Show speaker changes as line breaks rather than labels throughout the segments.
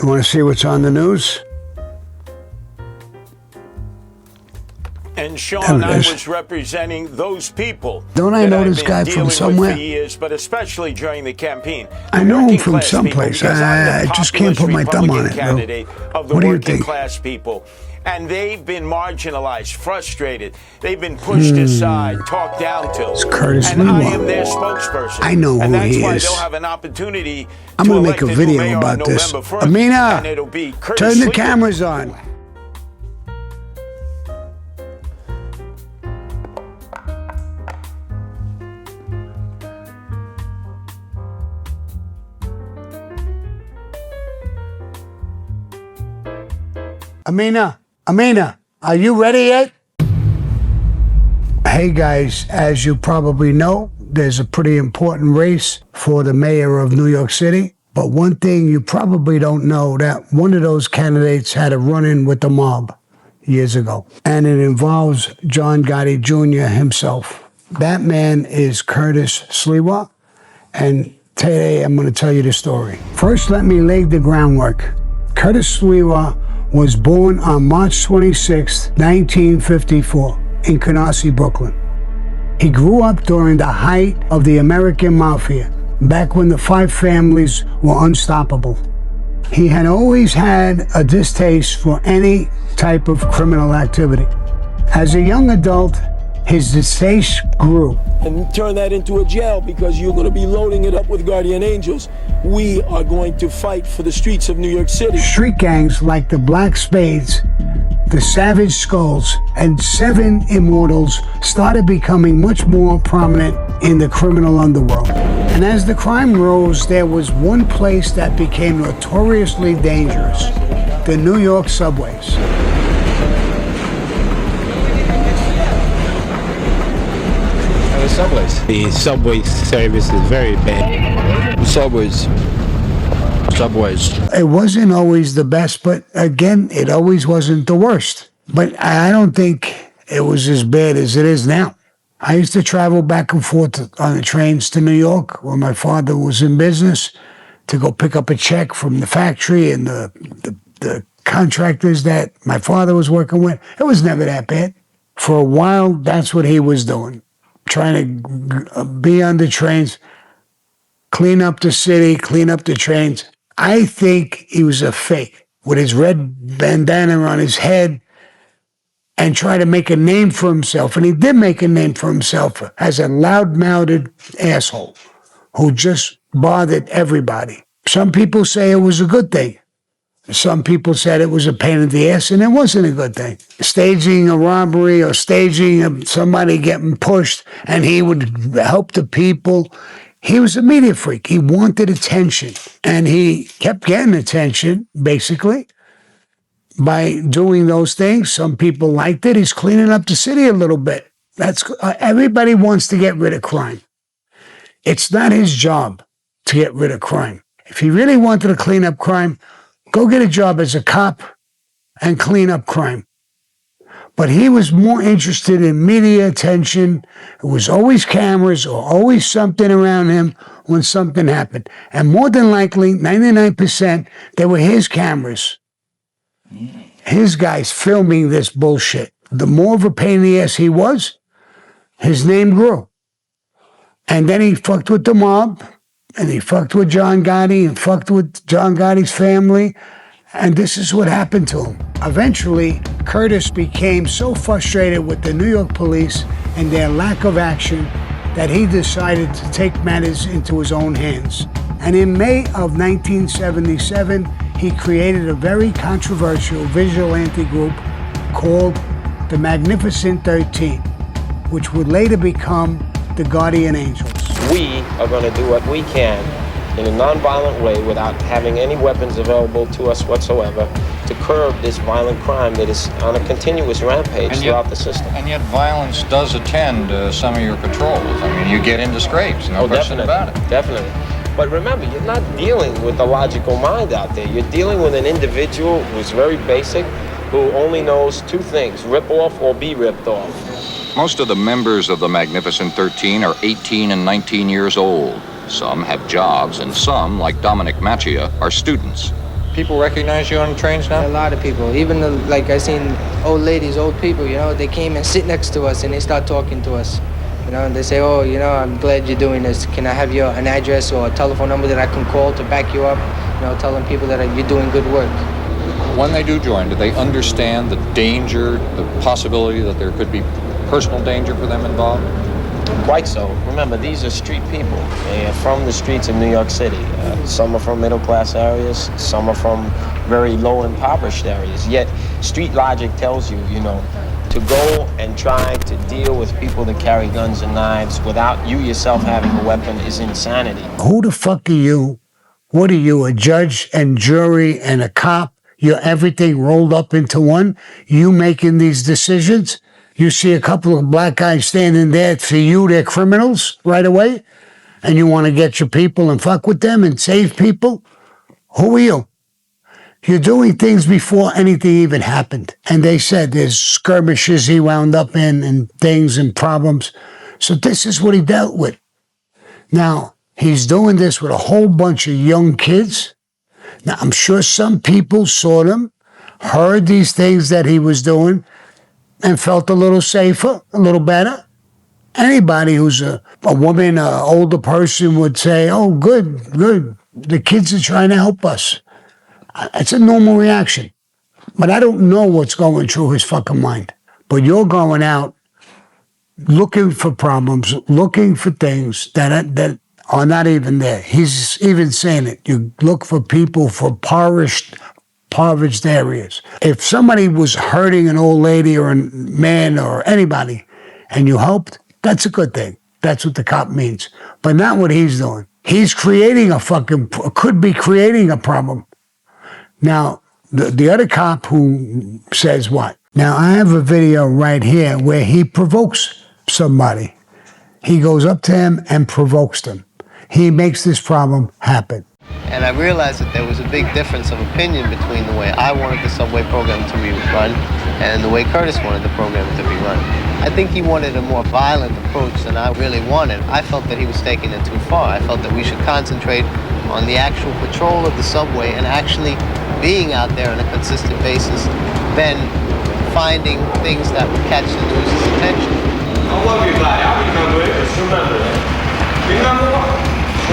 You want to see what's on the news?
And Sean, I was representing those people.
Don't I know this guy from somewhere?
For years, but especially during the campaign.
I know him from someplace. I just can't put my thumb on it, bro. What do you think?
Class people. And they've been marginalized, frustrated. They've been pushed aside, talked down to.
It's Curtis
and
Sliwa.
I am their spokesperson.
I know who
and that's
he
why
is.
They'll have an opportunity
I'm going to make a video about this. Amina, turn the cameras on. Amina, are you ready yet? Hey guys, as you probably know, there's a pretty important race for the mayor of New York City. But one thing you probably don't know, that one of those candidates had a run-in with the mob years ago. And it involves John Gotti Jr. himself. That man is Curtis Sliwa. And today I'm going to tell you the story. First, let me lay the groundwork. Curtis Sliwa was born on March 26, 1954, in Canarsie, Brooklyn. He grew up during the height of the American Mafia, back when the five families were unstoppable. He had always had a distaste for any type of criminal activity. As a young adult, his distaste grew.
And turn that into a jail because you're going to be loading it up with guardian angels. We are going to fight for the streets of New York City.
Street gangs like the Black Spades, the Savage Skulls, and Seven Immortals started becoming much more prominent in the criminal underworld. And as the crime rose, there was one place that became notoriously dangerous: the New York subways.
The subway service is very bad.
Subways.
It wasn't always the best, but again, it always wasn't the worst. But I don't think it was as bad as it is now. I used to travel back and forth on the trains to New York when my father was in business to go pick up a check from the factory and the contractors that my father was working with. It was never that bad. For a while, that's what he was doing. Trying to be on the trains, clean up the city, clean up the trains. I think he was a fake with his red bandana on his head and try to make a name for himself. And he did make a name for himself as a loud-mouthed asshole who just bothered everybody. Some people say it was a good thing. Some people said it was a pain in the ass, and it wasn't a good thing. Staging a robbery or staging somebody getting pushed, and he would help the people. He was a media freak. He wanted attention, and he kept getting attention, basically, by doing those things. Some people liked it. He's cleaning up the city a little bit. Everybody wants to get rid of crime. It's not his job to get rid of crime. If he really wanted to clean up crime, go get a job as a cop and clean up crime. But he was more interested in media attention. It was always cameras or always something around him when something happened. And more than likely, 99%, they were his cameras. His guys filming this bullshit. The more of a pain in the ass he was, his name grew. And then he fucked with the mob. And he fucked with John Gotti and fucked with John Gotti's family. And this is what happened to him. Eventually, Curtis became so frustrated with the New York police and their lack of action that he decided to take matters into his own hands. And in May of 1977, he created a very controversial vigilante group called the Magnificent 13, which would later become the Guardian Angels.
We are going to do what we can in a non-violent way without having any weapons available to us whatsoever to curb this violent crime that is on a continuous rampage throughout the system.
And yet violence does attend some of your patrols. I mean, you get into scrapes, no question about it.
Definitely. But remember, you're not dealing with the logical mind out there. You're dealing with an individual who's very basic, who only knows two things: rip off or be ripped off.
Most of the members of the Magnificent 13 are 18 and 19 years old. Some have jobs, and some, like Dominic Mafia, are students. people recognize you on the trains
A
now?
lot of people, even like I seen old ladies, old people, you know, they came and sit next to us and they start talking to us. You know, and they say, oh, you know, I'm glad you're doing this. Can I have an address or a telephone number that I can call to back you up? You know, telling people that you're doing good work.
When they do join, do they understand the danger, the possibility that there could be personal danger for them involved?
Quite so. Remember, these are street people. They are from the streets of New York City. Some are from middle-class areas. Some are from very low, impoverished areas. Yet, street logic tells you, you know, to go and try to deal with people that carry guns and knives without you yourself having a weapon is insanity.
Who the fuck are you? What are you, a judge and jury and a cop? You're everything rolled up into one? You making these decisions? You see a couple of black guys standing there, for you, they're criminals right away? And you want to get your people and fuck with them and save people? Who are you? You're doing things before anything even happened. And they said there's skirmishes he wound up in and things and problems. So this is what he dealt with. Now, he's doing this with a whole bunch of young kids. Now, I'm sure some people saw them, heard these things that he was doing, and felt a little safer, a little better. Anybody who's a woman, an older person would say, oh, good. The kids are trying to help us. It's a normal reaction. But I don't know what's going through his fucking mind. But you're going out looking for problems, looking for things that are not even there. He's even saying it. You look for people for impoverished areas. If somebody was hurting an old lady or a man or anybody and you helped, that's a good thing. That's what the cop means. But not what he's doing. He's creating could be creating a problem. Now, the other cop who says what? Now, I have a video right here where he provokes somebody. He goes up to him and provokes them. He makes this problem happen.
And I realized that there was a big difference of opinion between the way I wanted the subway program to be run and the way Curtis wanted the program to be run. I think he wanted a more violent approach than I really wanted. I felt that he was taking it too far. I felt that we should concentrate on the actual patrol of the subway and actually being out there on a consistent basis than finding things that would catch the news's attention.
Don't worry about it. I'll be coming with it. Just remember that. Remember what?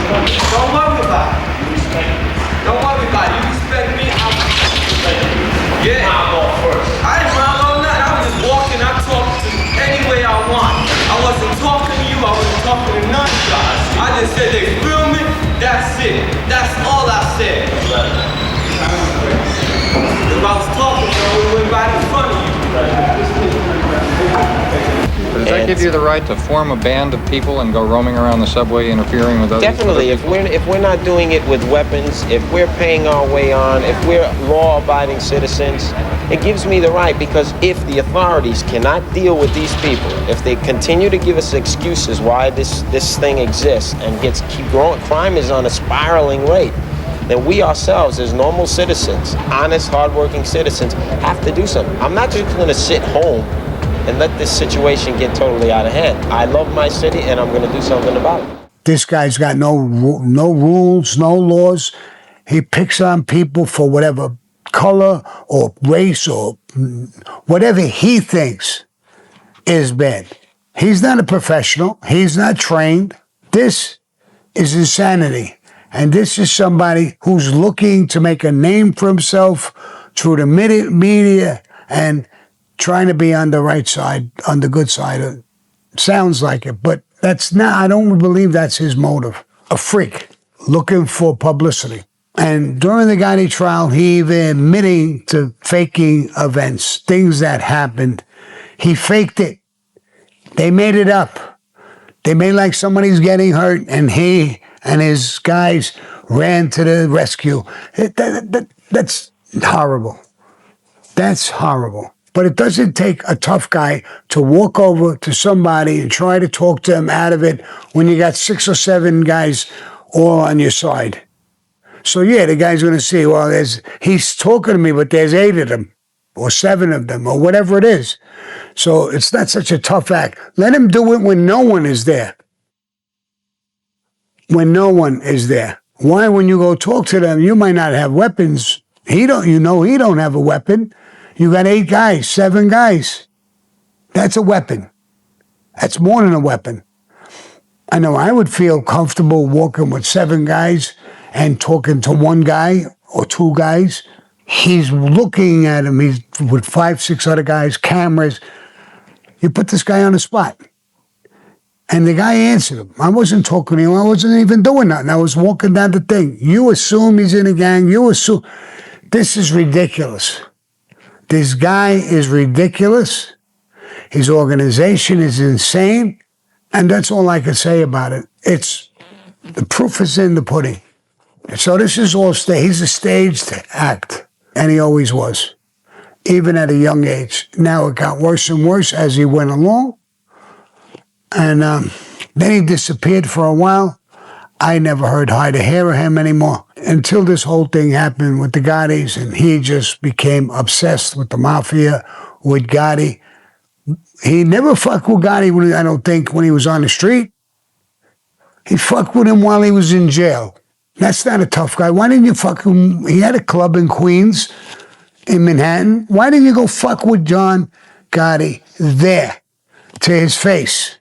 Don't worry about it. You respect me. Don't worry about it. You respect me. I'll respect you. Yeah. I'm off first. I didn't mind all night. I was just walking. I talked to any way I want. I wasn't talking to you. I wasn't talking to none of guys. I just said they feel me. That's it. That's all I said. If I was talking, it went right in front of you.
Does that give you the right to form a band of people and go roaming around the subway interfering with others?
Definitely. If we're not doing it with weapons, if we're paying our way on, if we're law-abiding citizens, it gives me the right, because if the authorities cannot deal with these people, if they continue to give us excuses why this thing exists and keep growing, crime is on a spiraling rate, then we ourselves, as normal citizens, honest, hardworking citizens, have to do something. I'm not just going to sit home and let this situation get totally out of hand. I love my city, and I'm going to do something about it.
This guy's got no rules, no laws. He picks on people for whatever color or race or whatever he thinks is bad. He's not a professional. He's not trained. This is insanity. And this is somebody who's looking to make a name for himself through the media and trying to be on the right side, on the good side. Sounds like it, but that's not, I don't believe that's his motive. A freak looking for publicity. And during the Gotti trial, he even admitting to faking events, things that happened. He faked it. They made it up. They made like somebody's getting hurt, and he and his guys ran to the rescue. That's horrible. That's horrible. But it doesn't take a tough guy to walk over to somebody and try to talk to them out of it when you got 6 or 7 guys all on your side. So yeah, the guy's going to say, well, he's talking to me, but there's 8 of them or 7 of them or whatever it is. So it's not such a tough act. Let him do it when no one is there. When no one is there. Why, when you go talk to them, you might not have weapons He don't have a weapon. You got 8 guys, 7 guys. That's a weapon. That's more than a weapon. I know I would feel comfortable walking with 7 guys and talking to 1 guy or 2 guys. He's looking at him. He's with 5, 6 other guys, cameras. You put this guy on the spot. And the guy answered him. I wasn't talking to him. I wasn't even doing nothing. I was walking down the thing. You assume he's in a gang. You assume. This is ridiculous. This guy is ridiculous. His organization is insane. And that's all I can say about it. The proof is in the pudding. So this is all he's a staged act. And he always was. Even at a young age. Now it got worse and worse as he went along. And then he disappeared for a while. I never heard hide or hair of him anymore until this whole thing happened with the Gottis, and he just became obsessed with the Mafia, with Gotti. He never fucked with Gotti, I don't think, when he was on the street. He fucked with him while he was in jail. That's not a tough guy. Why didn't you fuck him? He had a club in Queens, in Manhattan. Why didn't you go fuck with John Gotti there, to his face?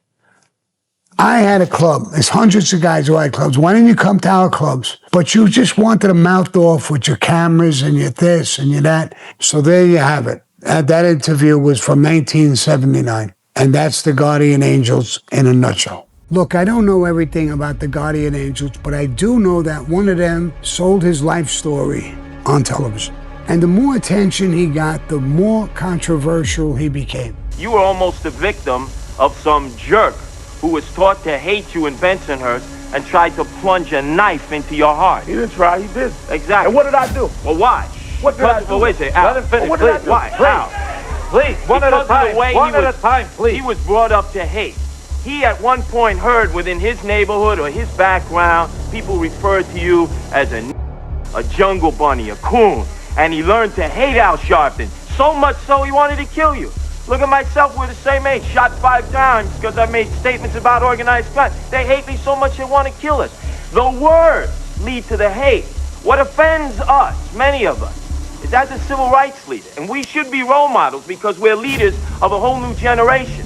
I had a club. There's hundreds of guys who had clubs. Why didn't you come to our clubs? But you just wanted to mouth off with your cameras and your this and your that. So there you have it. That interview was from 1979. And that's the Guardian Angels in a nutshell. Look, I don't know everything about the Guardian Angels, but I do know that one of them sold his life story on television. And the more attention he got, the more controversial he became.
You were almost a victim of some jerk who was taught to hate you in Bensonhurst and tried to plunge a knife into your heart.
He didn't try, he did.
Exactly.
And what did I do?
Well, why?
What did I do?
Well, wait a second, Al.
Let him finish,
What
please.
did I do? Why?
Please.
Please.
One at a
Because of
time.
the way
One at a time, please.
He was brought up to hate. He at one point heard within his neighborhood or his background, people referred to you as a jungle bunny, a coon. And he learned to hate Al Sharpton. So much so he wanted to kill you. Look at myself, we're the same age, shot 5 times because I made statements about organized crime. They hate me so much they want to kill us. The words lead to the hate. What offends us, many of us, is as a civil rights leader. And we should be role models because we're leaders of a whole new generation.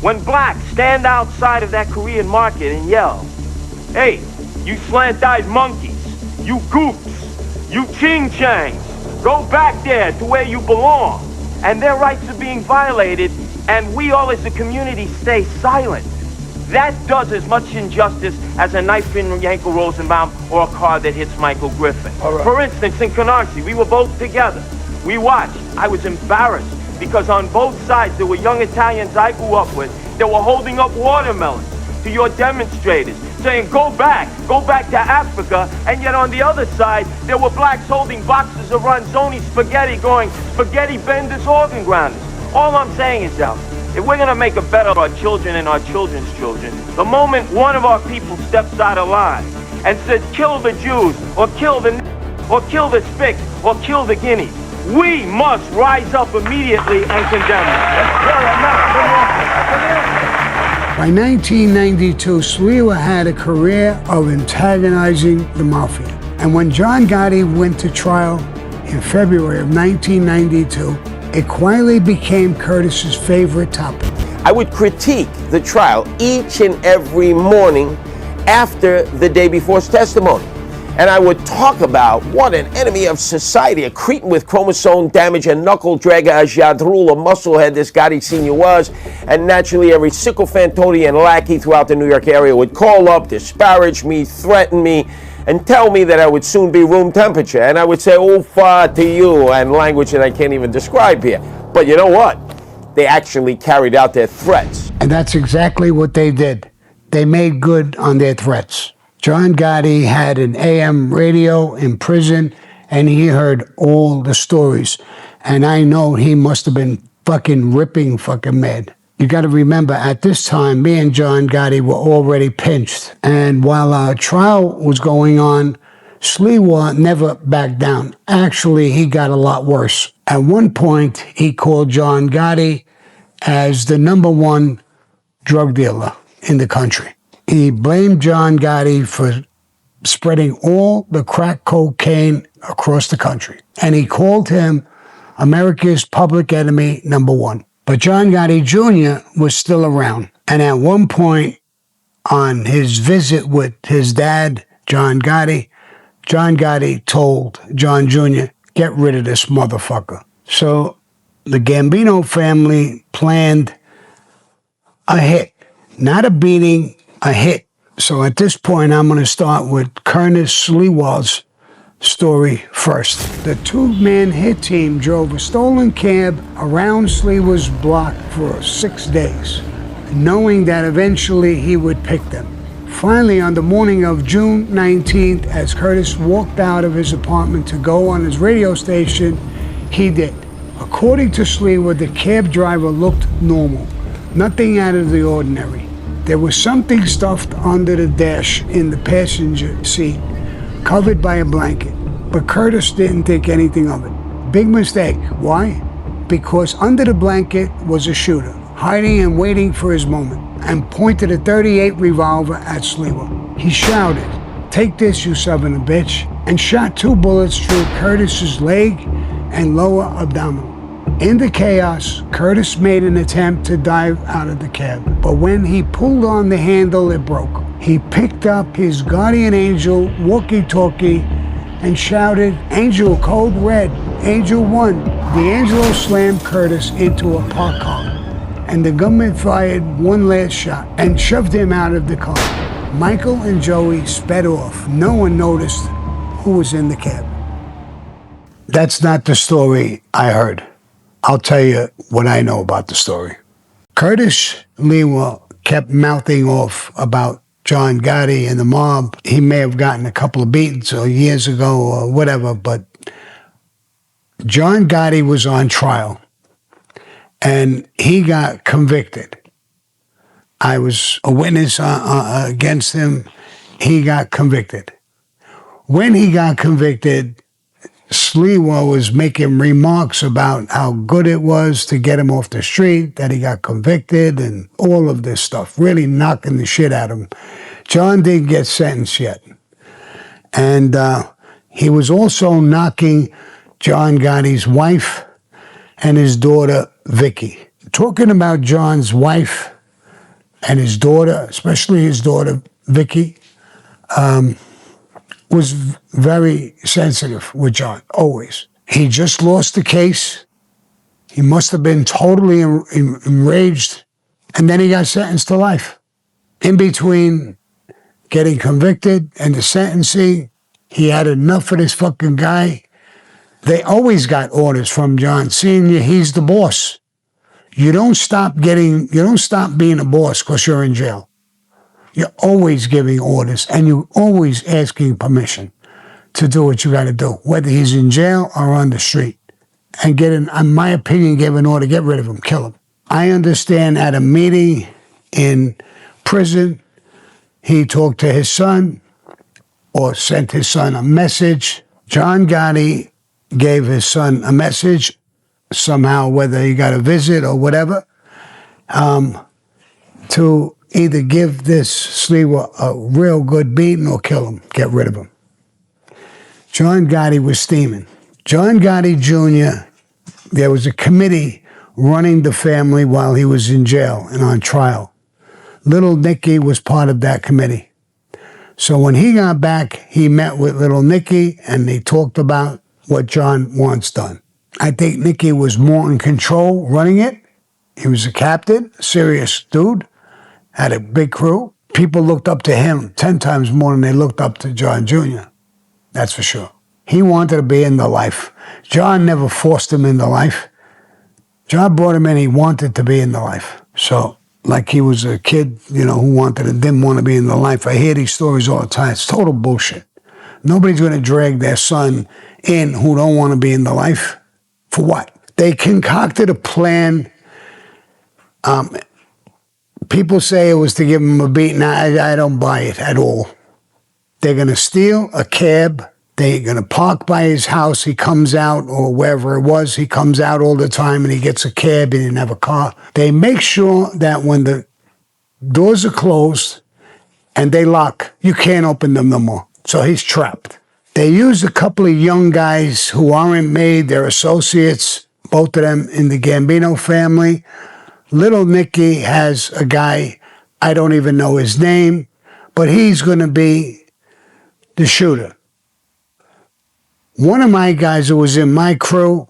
When blacks stand outside of that Korean market and yell, hey, you slant-eyed monkeys, you goops, you ching-changs, go back there to where you belong. And their rights are being violated, and we all as a community stay silent. That does as much injustice as a knife in Yankel Rosenbaum or a car that hits Michael Griffin. Right. For instance, in Canarsie, we were both together. We watched. I was embarrassed because on both sides there were young Italians I grew up with that were holding up watermelons to your demonstrators, saying, go back to Africa, and yet on the other side, there were blacks holding boxes of Ronzoni spaghetti going, spaghetti benders, organ grounders. All I'm saying is, Al, if we're gonna make it better for our children and our children's children, the moment one of our people steps out of line and says, kill the Jews, or kill the Spics, or kill the Guineas, we must rise up immediately and condemn them.
By 1992, Sliwa had a career of antagonizing the Mafia. And when John Gotti went to trial in February of 1992, it quietly became Curtis's favorite topic.
I would critique the trial each and every morning after the day before's testimony. And I would talk about what an enemy of society, a cretin with chromosome damage, a knuckle dragger, a jadrul, a musclehead this Gotti Sr. was. And naturally, every sycophant, toady, and lackey throughout the New York area would call up, disparage me, threaten me, and tell me that I would soon be room temperature. And I would say, "Ufa to you," and language that I can't even describe here. But you know what? They actually carried out their threats.
And that's exactly what they did. They made good on their threats. John Gotti had an AM radio in prison, and he heard all the stories. And I know he must have been fucking ripping fucking mad. You got to remember, at this time, me and John Gotti were already pinched. And while our trial was going on, Sliwa never backed down. Actually, he got a lot worse. At one point, he called John Gotti as the #1 drug dealer in the country. He blamed John Gotti for spreading all the crack cocaine across the country. And he called him America's public enemy #1. But John Gotti Jr. was still around. And at one point on his visit with his dad, John Gotti told John Jr., get rid of this motherfucker. So the Gambino family planned a hit. Not a beating, a hit. So at this point, I'm going to start with Curtis Sliwa's story first. The two-man hit team drove a stolen cab around Sliwa's block for 6 days, knowing that eventually he would pick them. Finally, on the morning of June 19th, as Curtis walked out of his apartment to go on his radio station, he did. According to Sliwa, the cab driver looked normal, nothing out of the ordinary. There was something stuffed under the dash in the passenger seat, covered by a blanket, but Curtis didn't think anything of it. Big mistake. Why? Because under the blanket was a shooter, hiding and waiting for his moment, and pointed a .38 revolver at Sliwa. He shouted, "Take this, you son of a bitch," and shot 2 bullets through Curtis's leg and lower abdominal. In the chaos, Curtis made an attempt to dive out of the cab, but when he pulled on the handle, it broke. He picked up his guardian angel walkie-talkie and shouted, "Angel code red, Angel 1. The Angel slammed Curtis into a parked car, and the gunman fired one last shot and shoved him out of the car. Michael and Joey sped off. No one noticed who was in the cab. That's not the story I heard. I'll tell you what I know about the story. Curtis Sliwa kept mouthing off about John Gotti and the mob. He may have gotten a couple of beatings years ago or whatever, but John Gotti was on trial and he got convicted. I was a witness against him. He got convicted. When he got convicted, Sliwa was making remarks about how good it was to get him off the street, that he got convicted, and all of this stuff, really knocking the shit out of him. John didn't get sentenced yet. And he was also knocking John Gotti's wife and his daughter, Vicky. Talking about John's wife and his daughter, especially his daughter, Vicky, was very sensitive with John, always. He just lost the case. He must have been totally enraged. And then he got sentenced to life. In between getting convicted and the sentencing, he had enough of this fucking guy. They always got orders from John Sr. He's the boss. You don't stop being a boss because you're in jail. You're always giving orders and you're always asking permission to do what you got to do, whether he's in jail or on the street. And in my opinion, give an order, get rid of him, kill him. I understand at a meeting in prison, he talked to his son or sent his son a message. John Gotti gave his son a message somehow, whether he got a visit or whatever, to either give this Sliwa a real good beating or kill him, get rid of him. John Gotti was steaming. John Gotti Jr., there was a committee running the family while he was in jail and on trial. Little Nicky was part of that committee. So when he got back, he met with Little Nicky and they talked about what John wants done. I think Nicky was more in control running it. He was a captain, a serious dude. Had a big crew. People looked up to him 10 times more than they looked up to John Jr. That's for sure. He wanted to be in the life. John never forced him into life. John brought him in, he wanted to be in the life. So, like he was a kid, who didn't want to be in the life. I hear these stories all the time. It's total bullshit. Nobody's going to drag their son in who don't want to be in the life. For what? They concocted a plan. People say it was to give him a beating. I don't buy it at all. They're going to steal a cab. They're going to park by his house. He comes out, or wherever it was, he comes out all the time and he gets a cab. He didn't have a car. They make sure that when the doors are closed and they lock, you can't open them no more. So he's trapped. They used a couple of young guys who aren't made, they're associates, both of them in the Gambino family. Little Nicky has a guy, I don't even know his name, but he's going to be the shooter. One of my guys who was in my crew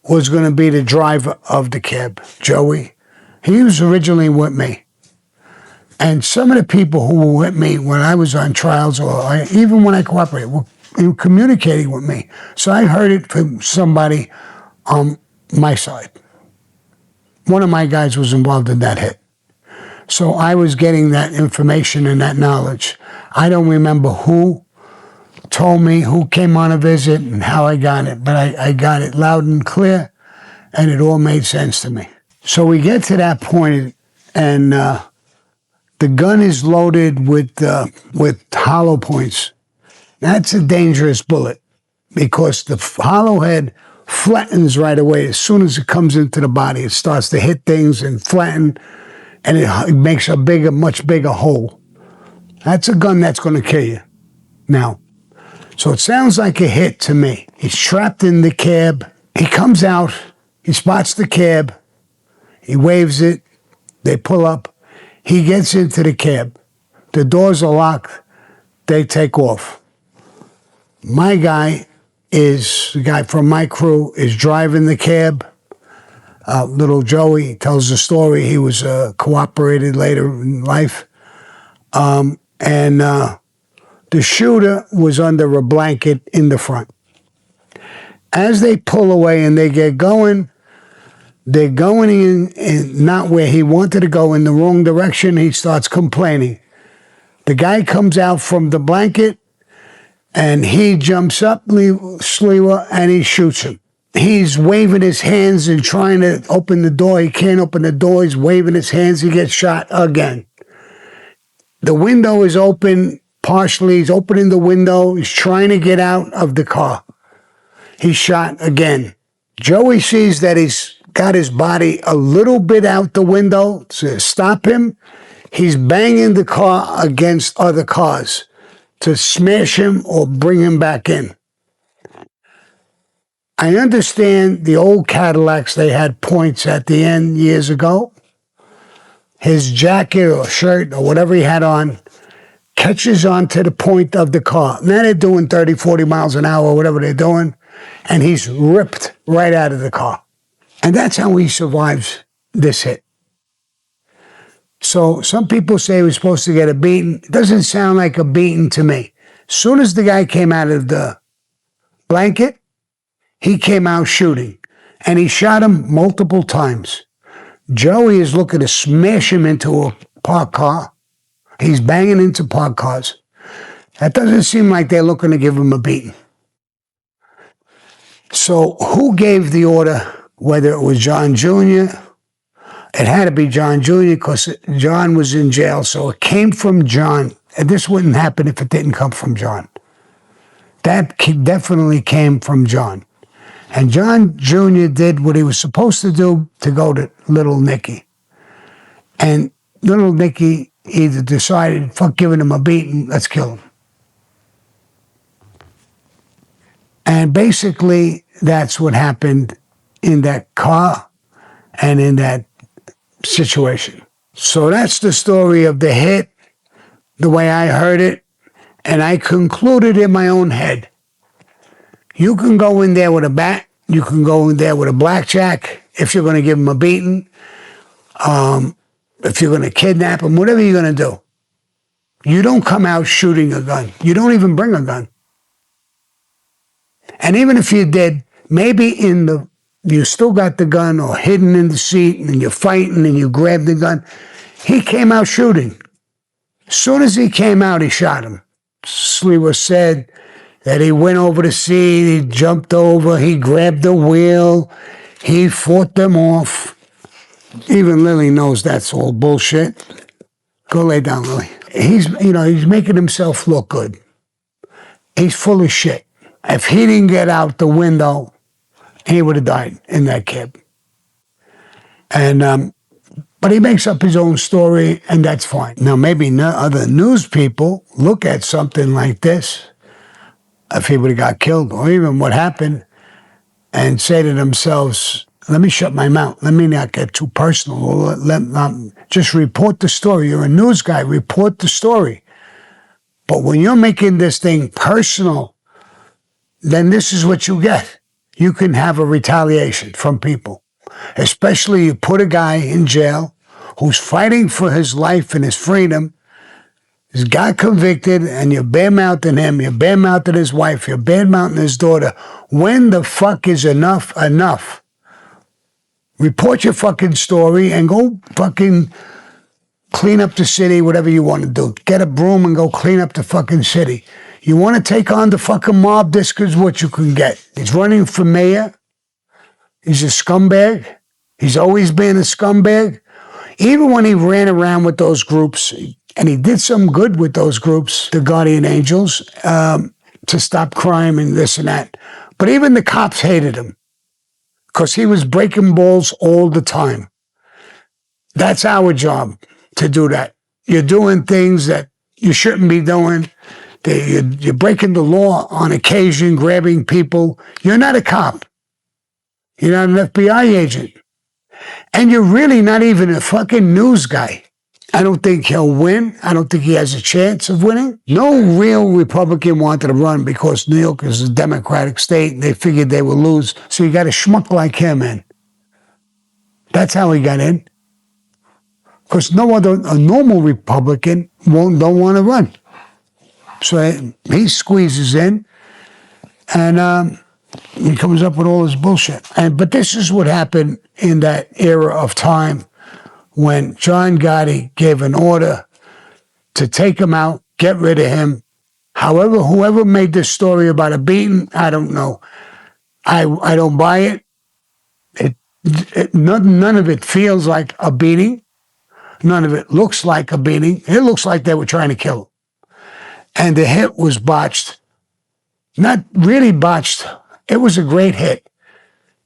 was going to be the driver of the cab, Joey. He was originally with me. And some of the people who were with me when I was on trials, or even when I cooperated, were communicating with me. So I heard it from somebody on my side. One of my guys was involved in that hit. So I was getting that information and that knowledge. I don't remember who told me, who came on a visit, and how I got it, but I got it loud and clear, and it all made sense to me. So we get to that point, and the gun is loaded with hollow points. That's a dangerous bullet because the hollow head flattens right away. As soon as it comes into the body, it starts to hit things and flatten, and it makes a much bigger hole. That's a gun that's going to kill you. Now, so it sounds like a hit to me. He's trapped in the cab. He comes out. He spots the cab. He waves it. They pull up. He gets into the cab. The doors are locked. They take off. My guy is, the guy from my crew, is driving the cab. Little Joey tells the story. He was cooperated later in life. The shooter was under a blanket in the front. As they pull away and they get going, they're going in not where he wanted to go, in the wrong direction. He starts complaining. The guy comes out from the blanket and he jumps up, Sliwa, and he shoots him. He's waving his hands and trying to open the door. He can't open the door. He's waving his hands. He gets shot again. The window is open partially. He's opening the window. He's trying to get out of the car. He's shot again. Joey sees that he's got his body a little bit out the window to stop him. He's banging the car against other cars to smash him or bring him back in. I understand the old Cadillacs, they had points at the end years ago. His jacket or shirt or whatever he had on catches onto the point of the car. Now they're doing 30, 40 miles an hour or whatever they're doing, and he's ripped right out of the car. And that's how he survives this hit. So some people say he was supposed to get a beating. It doesn't sound like a beating to me. As soon as the guy came out of the blanket, he came out shooting. And he shot him multiple times. Joey is looking to smash him into a parked car. He's banging into parked cars. That doesn't seem like they're looking to give him a beating. So who gave the order? Whether it was John Jr., it had to be John Jr. because John was in jail, so it came from John. And this wouldn't happen if it didn't come from John. That definitely came from John. And John Jr. did what he was supposed to do to go to Little Nicky. And Little Nicky either decided, fuck giving him a beating, let's kill him. And basically, that's what happened in that car and in that situation. So that's the story of the hit, the way I heard it, and I concluded in my own head. You can go in there with a bat, you can go in there with a blackjack if you're going to give him a beating, if you're going to kidnap him, whatever you're going to do. You don't come out shooting a gun. You don't even bring a gun. And even if you did, maybe you still got the gun or hidden in the seat and you're fighting and you grab the gun. He came out shooting. As soon as he came out, he shot him. Sliwa said that he went over the seat, he jumped over, he grabbed the wheel, he fought them off. Even Lily knows that's all bullshit. Go lay down, Lily. He's making himself look good. He's full of shit. If he didn't get out the window, he would have died in that cab. And but he makes up his own story, and that's fine. Now, maybe other news people look at something like this, if he would have got killed, or even what happened, and say to themselves, let me shut my mouth. Let me not get too personal. Or just report the story. You're a news guy. Report the story. But when you're making this thing personal, then this is what you get. You can have a retaliation from people. Especially you put a guy in jail who's fighting for his life and his freedom. He's got convicted, and you're bad-mouthing him, you're bad-mouthing his wife, you're bad-mouthing his daughter. When the fuck is enough enough? Report your fucking story and go fucking clean up the city, whatever you want to do. Get a broom and go clean up the fucking city. You want to take on the fucking mob, this is what you can get. He's running for mayor. He's a scumbag. He's always been a scumbag. Even when he ran around with those groups, and he did some good with those groups, the Guardian Angels, to stop crime and this and that. But even the cops hated him because he was breaking balls all the time. That's our job, to do that. You're doing things that you shouldn't be doing. You're breaking the law on occasion, grabbing people. You're not a cop. You're not an FBI agent. And you're really not even a fucking news guy. I don't think he'll win. I don't think he has a chance of winning. No real Republican wanted to run because New York is a Democratic state and they figured they would lose. So you got a schmuck like him in. That's how he got in. Because a normal Republican don't want to run. So he squeezes in and he comes up with all this bullshit. But this is what happened in that era of time when John Gotti gave an order to take him out, get rid of him. However, whoever made this story about a beating, I don't know. I don't buy it. None of it feels like a beating. None of it looks like a beating. It looks like they were trying to kill him. And the hit was botched. Not really botched. It was a great hit.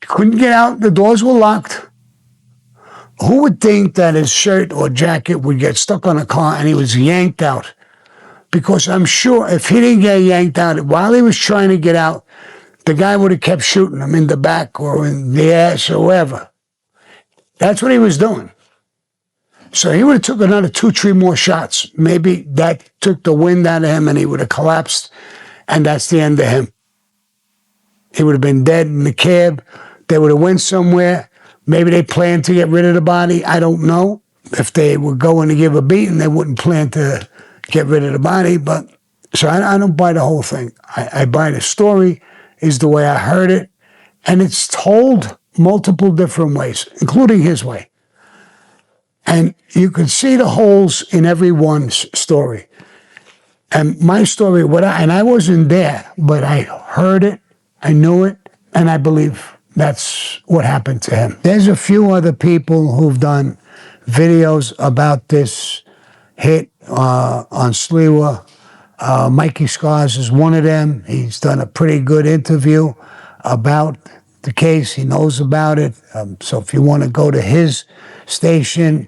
He couldn't get out. The doors were locked. Who would think that his shirt or jacket would get stuck on a car and he was yanked out? Because I'm sure if he didn't get yanked out, while he was trying to get out, the guy would have kept shooting him in the back or in the ass or wherever. That's what he was doing. So he would have took another 2-3 more shots. Maybe that took the wind out of him and he would have collapsed, and that's the end of him. He would have been dead in the cab. They would have went somewhere. Maybe they planned to get rid of the body. I don't know. If they were going to give a beating, they wouldn't plan to get rid of the body. But so I don't buy the whole thing. I buy the story is the way I heard it. And it's told multiple different ways, including his way. And you can see the holes in everyone's story. And my story, and I wasn't there, but I heard it, I knew it, and I believe that's what happened to him. There's a few other people who've done videos about this hit on Sliwa. Mikey Scars is one of them. He's done a pretty good interview about the case. He knows about it. So if you want to go to his station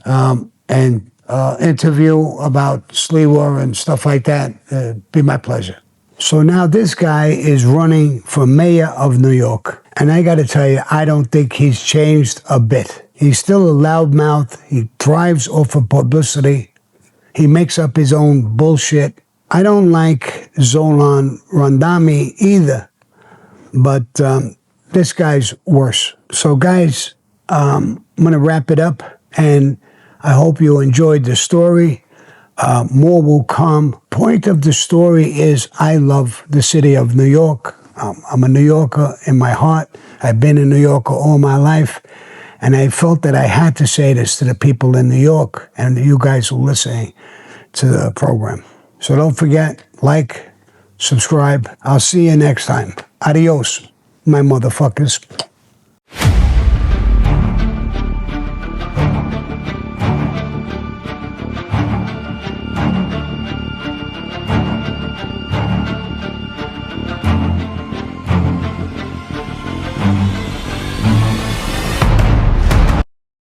and interview about Sliwa and stuff like that, it'd be my pleasure. So now this guy is running for mayor of New York. And I got to tell you, I don't think he's changed a bit. He's still a loudmouth. He thrives off of publicity. He makes up his own bullshit. I don't like Zolan Randami either. But this guy's worse. So guys, I'm going to wrap it up. And I hope you enjoyed the story. More will come. Point of the story is I love the city of New York. I'm a New Yorker in my heart. I've been a New Yorker all my life. And I felt that I had to say this to the people in New York and you guys who are listening to the program. So don't forget, like, subscribe. I'll see you next time. Adios, my motherfuckers.